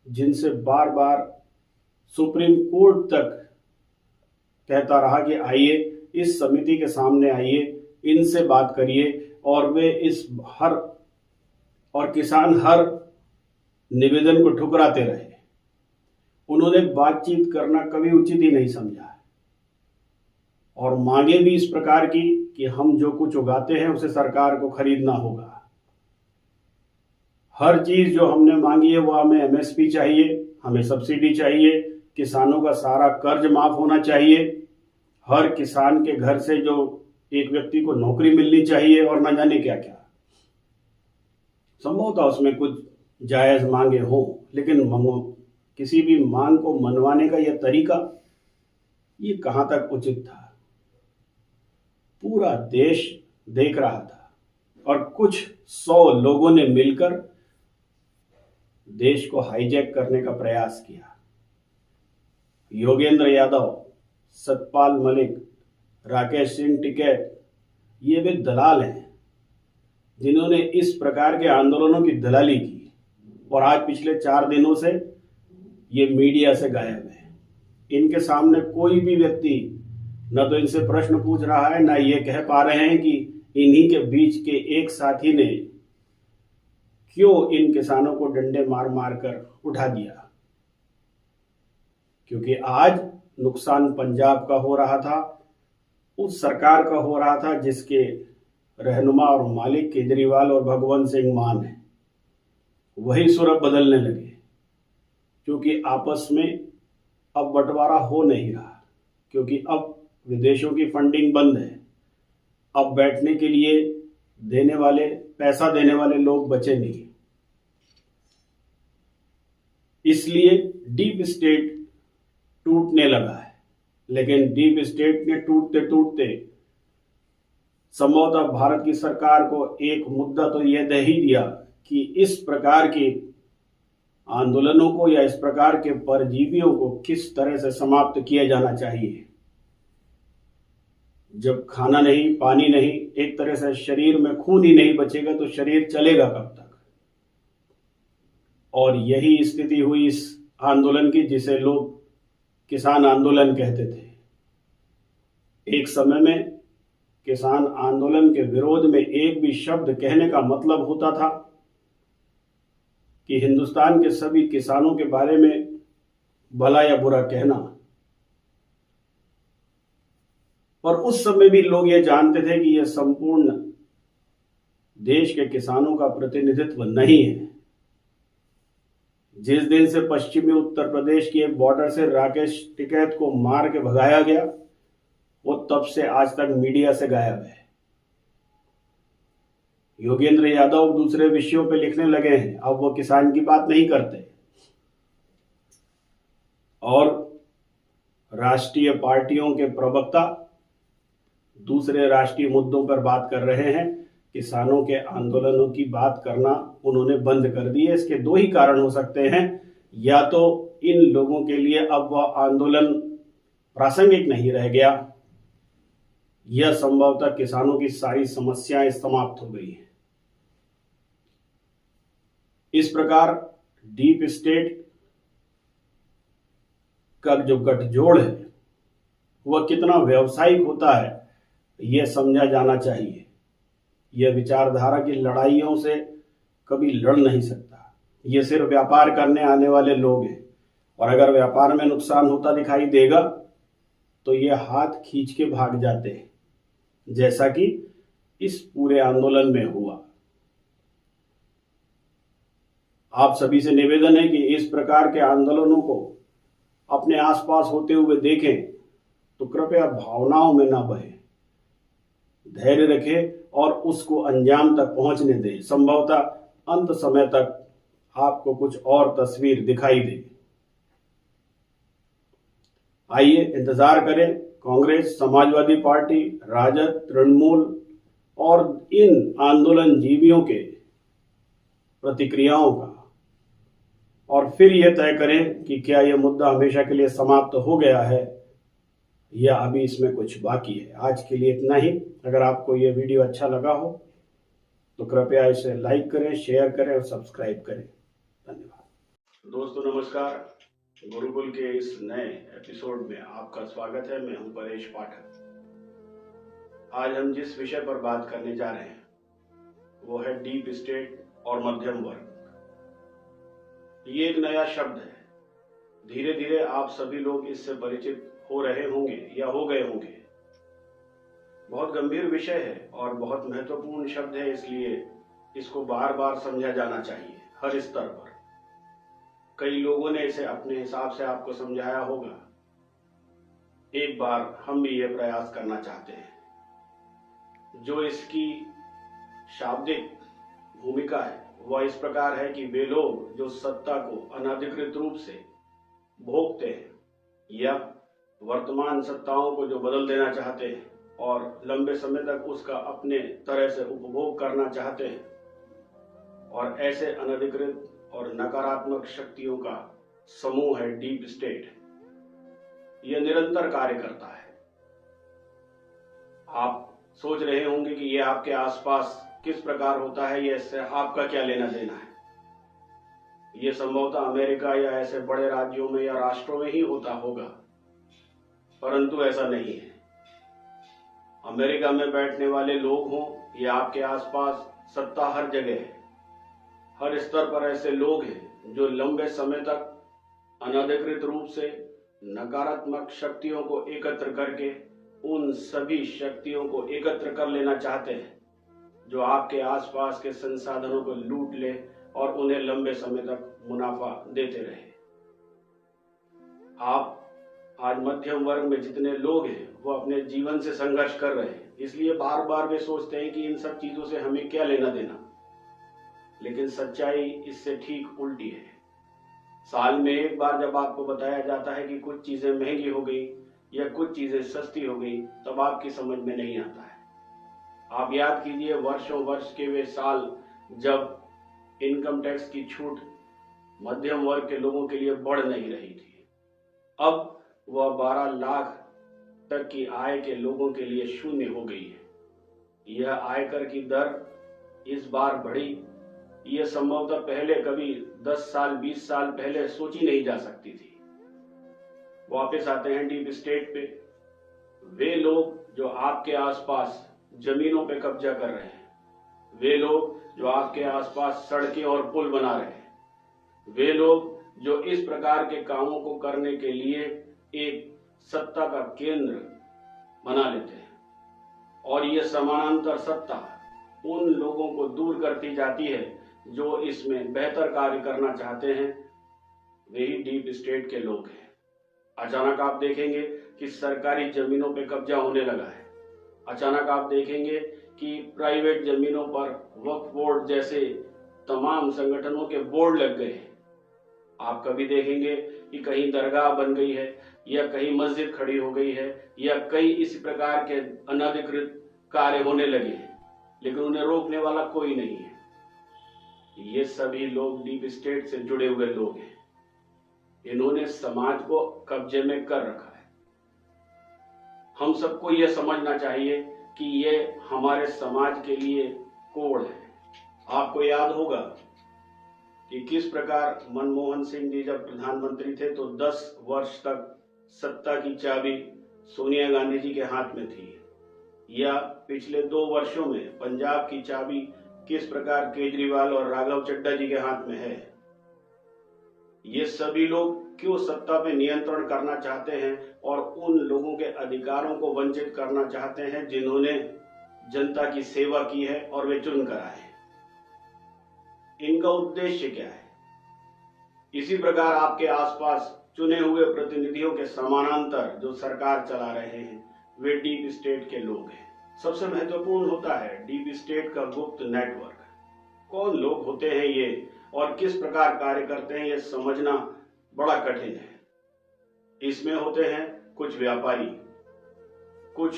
जिनसे बार बार सुप्रीम कोर्ट तक कहता रहा कि आइए इस समिति के सामने आइए, इनसे बात करिए, और वे किसान हर निवेदन को ठुकराते रहे। उन्होंने बातचीत करना कभी उचित ही नहीं समझा और मांगे भी इस प्रकार की कि हम जो कुछ उगाते हैं उसे सरकार को खरीदना होगा। हर चीज जो हमने मांगी है वो हमें एमएसपी चाहिए, हमें सब्सिडी चाहिए, किसानों का सारा कर्ज माफ होना चाहिए, हर किसान के घर से जो एक व्यक्ति को नौकरी मिलनी चाहिए, और न जाने क्या क्या। संभवतः उसमें कुछ जायज मांगे हो, लेकिन किसी भी मांग को मनवाने का यह तरीका, ये कहां तक उचित था। पूरा देश देख रहा था और कुछ 100 लोगों ने मिलकर देश को हाईजैक करने का प्रयास किया। योगेंद्र यादव, सतपाल मलिक, राकेश सिंह टिकैत, ये वे दलाल हैं जिन्होंने इस प्रकार के आंदोलनों की दलाली की और आज पिछले 4 दिनों से ये मीडिया से गायब है। इनके सामने कोई भी व्यक्ति न तो इनसे प्रश्न पूछ रहा है, न ये कह पा रहे हैं कि इन्हीं के बीच के एक साथी ने क्यों इन किसानों को डंडे मार मार कर उठा दिया। क्योंकि आज नुकसान पंजाब का हो रहा था, उस सरकार का हो रहा था जिसके रहनुमा और मालिक केजरीवाल और भगवंत सिंह मान है। वही सुर अब बदलने लगे, क्योंकि आपस में अब बंटवारा हो नहीं रहा, क्योंकि अब विदेशों की फंडिंग बंद है। अब बैठने के लिए देने वाले, पैसा देने वाले लोग बचे नहीं। इसलिए डीप स्टेट टूटने लगा है। लेकिन डीप स्टेट ने टूटते टूटते संभवतः भारत की सरकार को एक मुद्दा तो यह दे ही दिया कि इस प्रकार के आंदोलनों को या इस प्रकार के परजीवियों को किस तरह से समाप्त किया जाना चाहिए। जब खाना नहीं, पानी नहीं, एक तरह से शरीर में खून ही नहीं बचेगा तो शरीर चलेगा कब तक। और यही स्थिति हुई इस आंदोलन की, जिसे लोग किसान आंदोलन कहते थे। एक समय में किसान आंदोलन के विरोध में एक भी शब्द कहने का मतलब होता था कि हिंदुस्तान के सभी किसानों के बारे में भला या बुरा कहना। और उस समय भी लोग ये जानते थे कि यह संपूर्ण देश के किसानों का प्रतिनिधित्व नहीं है। जिस दिन से पश्चिमी उत्तर प्रदेश की एक बॉर्डर से राकेश टिकैत को मार के भगाया गया, वो तब से आज तक मीडिया से गायब है। योगेंद्र यादव दूसरे विषयों पे लिखने लगे हैं, अब वो किसान की बात नहीं करते। और राष्ट्रीय पार्टियों के प्रवक्ता दूसरे राष्ट्रीय मुद्दों पर बात कर रहे हैं। किसानों के आंदोलनों की बात करना उन्होंने बंद कर दी है। इसके 2 ही कारण हो सकते हैं। या तो इन लोगों के लिए अब वह आंदोलन प्रासंगिक नहीं रह गया, या संभवतः किसानों की सारी समस्याएं समाप्त हो गई हैं। इस प्रकार डीप स्टेट का जो गठजोड़ है वह कितना व्यावसायिक होता है, यह समझा जाना चाहिए। यह विचारधारा की लड़ाइयों से कभी लड़ नहीं सकता। ये सिर्फ व्यापार करने आने वाले लोग हैं, और अगर व्यापार में नुकसान होता दिखाई देगा तो ये हाथ खींच के भाग जाते हैं, जैसा कि इस पूरे आंदोलन में हुआ। आप सभी से निवेदन है कि इस प्रकार के आंदोलनों को अपने आसपास होते हुए देखें तो कृपया भावनाओं में ना बहें, धैर्य रखें और उसको अंजाम तक पहुंचने दें। संभवतः अंत समय तक आपको कुछ और तस्वीर दिखाई दे। आइए इंतजार करें कांग्रेस, समाजवादी पार्टी, राजद, तृणमूल और इन आंदोलन जीवियों के प्रतिक्रियाओं का, और फिर यह तय करें कि क्या यह मुद्दा हमेशा के लिए समाप्त हो गया है या अभी इसमें कुछ बाकी है। आज के लिए इतना ही। अगर आपको यह वीडियो अच्छा लगा हो तो कृपया इसे लाइक करें, शेयर करें और सब्सक्राइब करें। धन्यवाद। दोस्तों नमस्कार, गुरुकुल के इस नए एपिसोड में आपका स्वागत है। मैं हूं परेश पाठक। आज हम जिस विषय पर बात करने जा रहे हैं वो है डीप स्टेट और मध्यम वर्ग। ये एक नया शब्द है। धीरे धीरे आप सभी लोग इससे परिचित हो रहे होंगे या हो गए होंगे। बहुत गंभीर विषय है और बहुत महत्वपूर्ण शब्द है, इसलिए इसको बार बार समझा जाना चाहिए हर स्तर पर। कई लोगों ने इसे अपने हिसाब से आपको समझाया होगा। एक बार हम भी यह प्रयास करना चाहते हैं। जो इसकी शाब्दिक भूमिका है वह इस प्रकार है कि वे लोग जो सत्ता को अनधिकृत रूप से भोगते हैं या वर्तमान सत्ताओं को जो बदल देना चाहते हैं और लंबे समय तक उसका अपने तरह से उपभोग करना चाहते हैं, और ऐसे अनधिकृत और नकारात्मक शक्तियों का समूह है डीप स्टेट। यह निरंतर कार्य करता है। आप सोच रहे होंगे कि यह आपके आसपास किस प्रकार होता है, ये इससे आपका क्या लेना देना है। ये संभवतः अमेरिका या ऐसे बड़े राज्यों में या राष्ट्रों में ही होता होगा, परंतु ऐसा नहीं है। अमेरिका में बैठने वाले लोग हों या आपके आसपास, सत्ता हर जगह है। हर स्तर पर ऐसे लोग हैं जो लंबे समय तक अनधिकृत रूप से नकारात्मक शक्तियों को एकत्र करके उन सभी शक्तियों को एकत्र कर लेना चाहते हैं जो आपके आसपास के संसाधनों को लूट ले और उन्हें लंबे समय तक मुनाफा देते रहे। आप आज मध्यम वर्ग में जितने लोग हैं वो अपने जीवन से संघर्ष कर रहे हैं, इसलिए बार बार वे सोचते हैं कि इन सब चीजों से हमें क्या लेना देना। लेकिन सच्चाई इससे ठीक उल्टी है। साल में एक बार जब आपको बताया जाता है कि कुछ चीजें महंगी हो गई या कुछ चीजें सस्ती हो गई, तब आपकी समझ में नहीं आता है। आप याद कीजिए वर्षों वर्ष के वे साल जब इनकम टैक्स की छूट मध्यम वर्ग के लोगों के लिए बढ़ नहीं रही थी। अब वह 12 लाख तक की आय के लोगों के लिए शून्य हो गई है। यह आयकर की दर इस बार बढ़ी, यह संभवतः पहले कभी 10 साल 20 साल पहले सोची नहीं जा सकती थी। वापस आते हैं डीप स्टेट पे। वे लोग जो आपके आसपास जमीनों पे कब्जा कर रहे हैं, वे लोग जो आपके आसपास सड़कें और पुल बना रहे हैं, वे लोग जो इस प्रकार के कामों को करने के लिए एक सत्ता का केंद्र बना लेते हैं और ये समानांतर सत्ता उन लोगों को दूर करती जाती है जो इसमें बेहतर कार्य करना चाहते हैं, वही डीप स्टेट के लोग हैं। अचानक आप देखेंगे कि सरकारी जमीनों पे कब्जा होने लगा है। अचानक आप देखेंगे कि प्राइवेट जमीनों पर वक्फ बोर्ड जैसे तमाम संगठनों के बोर्ड लग गए हैं। आप कभी देखेंगे कि कहीं दरगाह बन गई है या कहीं मस्जिद खड़ी हो गई है या कई इस प्रकार के अनधिकृत कार्य होने लगे हैं, लेकिन उन्हें रोकने वाला कोई नहीं है। ये सभी लोग डीप स्टेट से जुड़े हुए लोग हैं। इन्होंने समाज को कब्जे में कर रखा है। हम सबको यह समझना चाहिए कि ये हमारे समाज के लिए कोड है। आपको याद होगा कि किस प्रकार मनमोहन सिंह जी जब प्रधानमंत्री थे तो 10 वर्ष तक सत्ता की चाबी सोनिया गांधी जी के हाथ में थी, या पिछले 2 वर्षों में पंजाब की चाबी किस प्रकार केजरीवाल और राघव चड्ढा जी के हाथ में है। ये सभी लोग क्यों सत्ता पे नियंत्रण करना चाहते हैं और उन लोगों के अधिकारों को वंचित करना चाहते हैं जिन्होंने जनता की सेवा की है और वे चुन कर आए। इनका उद्देश्य क्या है? इसी प्रकार आपके आसपास चुने हुए प्रतिनिधियों के समानांतर जो सरकार चला रहे हैं वे डीप स्टेट के लोग हैं। सबसे महत्वपूर्ण होता है डीप स्टेट का गुप्त नेटवर्क। कौन लोग होते हैं ये और किस प्रकार कार्य करते हैं, ये समझना बड़ा कठिन है। इसमें होते हैं कुछ व्यापारी, कुछ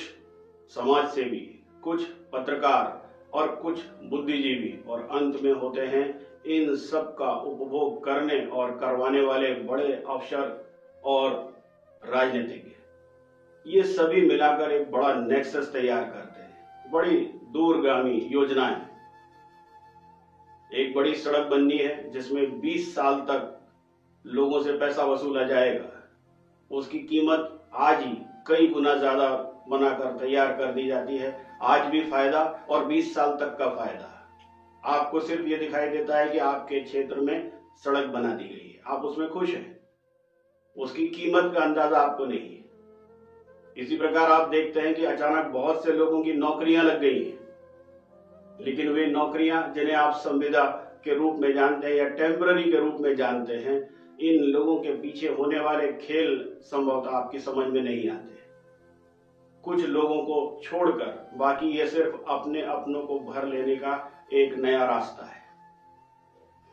समाज सेवी, कुछ पत्रकार और कुछ बुद्धिजीवी, और अंत में होते हैं इन सब का उपभोग करने और करवाने वाले बड़े अफसर और राजनीतिज्ञ। ये सभी मिलाकर एक बड़ा नेक्सस तैयार करते हैं, बड़ी दूरगामी योजनाएं। एक बड़ी सड़क बननी है जिसमें 20 साल तक लोगों से पैसा वसूला जाएगा, उसकी कीमत आज ही कई गुना ज्यादा बनाकर तैयार कर दी जाती है। आज भी फायदा और 20 साल तक का फायदा। आपको सिर्फ ये दिखाई देता है कि आपके क्षेत्र में सड़क बना दी गई है, आप उसमें खुश हैं, उसकी कीमत का अंदाजा आपको नहीं है। इसी प्रकार आप देखते हैं कि अचानक बहुत से लोगों की नौकरियां लग गई हैं, लेकिन वे नौकरियां जिन्हें आप संविदा के रूप में जानते हैं या टेम्पररी के रूप में जानते हैं, इन लोगों के पीछे होने वाले खेल संभवतः आपकी समझ में नहीं आते। कुछ लोगों को छोड़कर बाकी ये सिर्फ अपने अपनों को भर लेने का एक नया रास्ता है,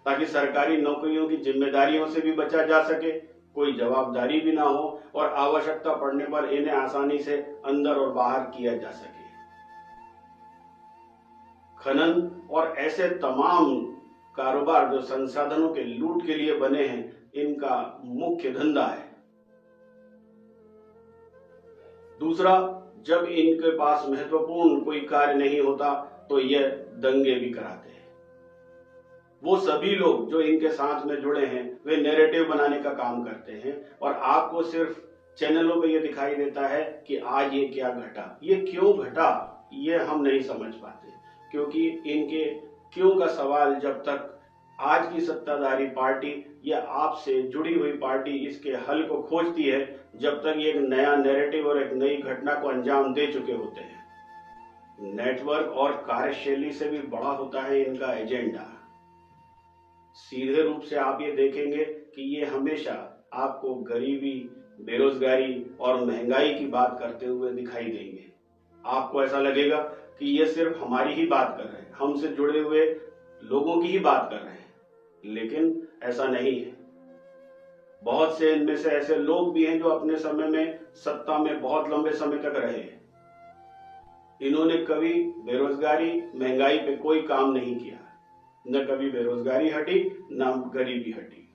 ताकि सरकारी नौकरियों की जिम्मेदारियों से भी बचा जा सके, कोई जवाबदारी भी ना हो और आवश्यकता पड़ने पर इन्हें आसानी से अंदर और बाहर किया जा सके। खनन और ऐसे तमाम कारोबार जो संसाधनों के लूट के लिए बने हैं, इनका मुख्य धंधा है। दूसरा, जब इनके पास महत्वपूर्ण कोई कार्य नहीं होता तो ये दंगे भी कराते हैं। वो सभी लोग जो इनके साथ में जुड़े हैं वे नैरेटिव बनाने का काम करते हैं और आपको सिर्फ चैनलों पे ये दिखाई देता है कि आज ये क्या घटा, ये क्यों घटा, ये हम नहीं समझ पाते, क्योंकि इनके क्यों का सवाल जब तक आज की सत्ताधारी पार्टी या आपसे जुड़ी हुई पार्टी इसके हल को खोजती है, जब तक ये एक नया नैरेटिव और एक नई घटना को अंजाम दे चुके होते हैं। नेटवर्क और कार्यशैली से भी बड़ा होता है इनका एजेंडा। सीधे रूप से आप ये देखेंगे कि ये हमेशा आपको गरीबी, बेरोजगारी और महंगाई की बात करते हुए दिखाई देंगे। आपको ऐसा लगेगा कि ये सिर्फ हमारी ही बात कर रहे हैं, हमसे जुड़े हुए लोगों की ही बात कर रहे हैं, लेकिन ऐसा नहीं है। बहुत से इनमें से ऐसे लोग भी हैं जो अपने समय में सत्ता में बहुत लंबे समय तक रहे हैं। इन्होंने कभी बेरोजगारी, महंगाई पे कोई काम नहीं किया, न कभी बेरोजगारी हटी न गरीबी हटी,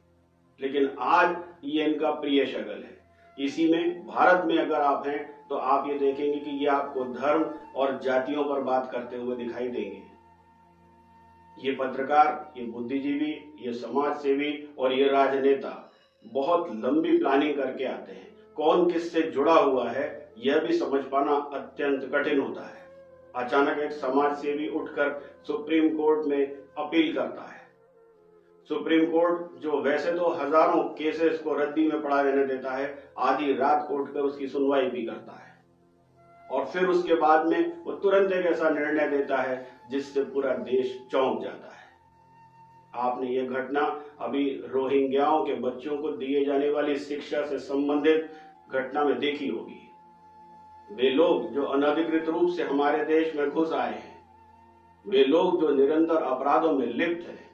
लेकिन आज ये इनका प्रिय शगल है। इसी में भारत में अगर आप हैं तो आप ये देखेंगे कि ये आपको धर्म और जातियों पर बात करते हुए दिखाई देंगे। ये पत्रकार, ये बुद्धिजीवी, ये समाज सेवी और ये राजनेता बहुत लंबी प्लानिंग करके आते हैं। कौन किससे जुड़ा हुआ है यह भी समझ पाना अत्यंत कठिन होता है। अचानक एक समाज सेवी उठकर सुप्रीम कोर्ट में अपील करता है। सुप्रीम कोर्ट जो वैसे तो हजारों केसेस को रद्दी में पड़ा रहने देता है, आधी रात को उठकर उसकी सुनवाई भी करता है और फिर उसके बाद में वो तुरंत एक ऐसा निर्णय देता है जिससे पूरा देश चौंक जाता है। आपने ये घटना अभी रोहिंग्याओं के बच्चों को दिए जाने वाली शिक्षा से संबंधित घटना में देखी होगी। वे लोग जो अनधिकृत रूप से हमारे देश में घुस आए हैं, वे लोग जो निरंतर अपराधों में लिप्त हैं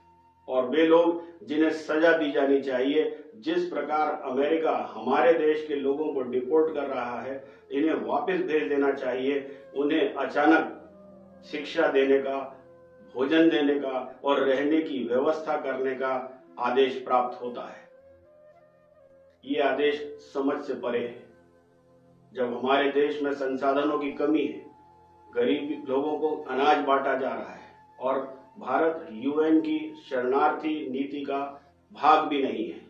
और वे लोग जिन्हें सजा दी जानी चाहिए, जिस प्रकार अमेरिका हमारे देश के लोगों को डिपोर्ट कर रहा है, इन्हें वापस भेज देना चाहिए। उन्हें अचानक शिक्षा देने का, भोजन देने का और रहने की व्यवस्था करने का आदेश प्राप्त होता है। ये आदेश समझ से परे है। जब हमारे देश में संसाधनों की कमी है, गरीब लोगों को अनाज बांटा जा रहा है और भारत यूएन की शरणार्थी नीति का भाग भी नहीं है,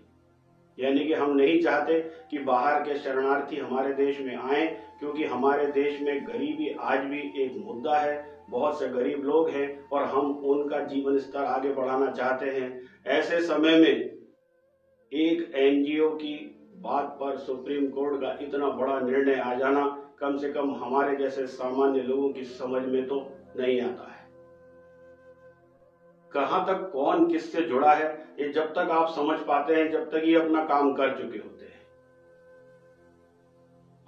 यानी कि हम नहीं चाहते कि बाहर के शरणार्थी हमारे देश में आए, क्योंकि हमारे देश में गरीबी आज भी एक मुद्दा है। बहुत से गरीब लोग हैं और हम उनका जीवन स्तर आगे बढ़ाना चाहते हैं। ऐसे समय में एक एनजीओ की बात पर सुप्रीम कोर्ट का इतना बड़ा निर्णय आ जाना कम से कम हमारे जैसे सामान्य लोगों की समझ में तो नहीं आता है। कहां तक कौन किससे जुड़ा है, ये जब तक आप समझ पाते हैं, जब तक ये अपना काम कर चुके होते हैं।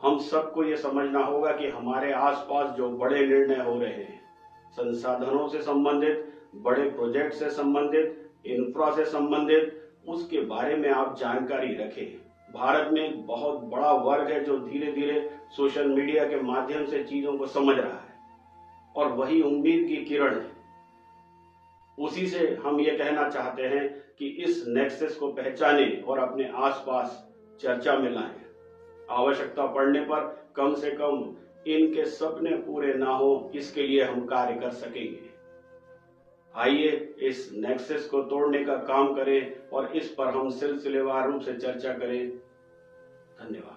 हम सबको ये समझना होगा कि हमारे आसपास जो बड़े निर्णय हो रहे हैं, संसाधनों से संबंधित, बड़े प्रोजेक्ट से संबंधित, इंफ्रा से संबंधित, उसके बारे में आप जानकारी रखें। भारत में एक बहुत बड़ा वर्ग है जो धीरे धीरे सोशल मीडिया के माध्यम से चीजों को समझ रहा है और वही उम्मीद की किरण है। उसी से हम ये कहना चाहते हैं कि इस नेक्सस को पहचाने और अपने आसपास चर्चा में लाएं। आवश्यकता पड़ने पर कम से कम इनके सपने पूरे ना हो, इसके लिए हम कार्य कर सकेंगे। आइए इस नेक्सस को तोड़ने का काम करें और इस पर हम सिलसिलेवार रूप से चर्चा करें। धन्यवाद।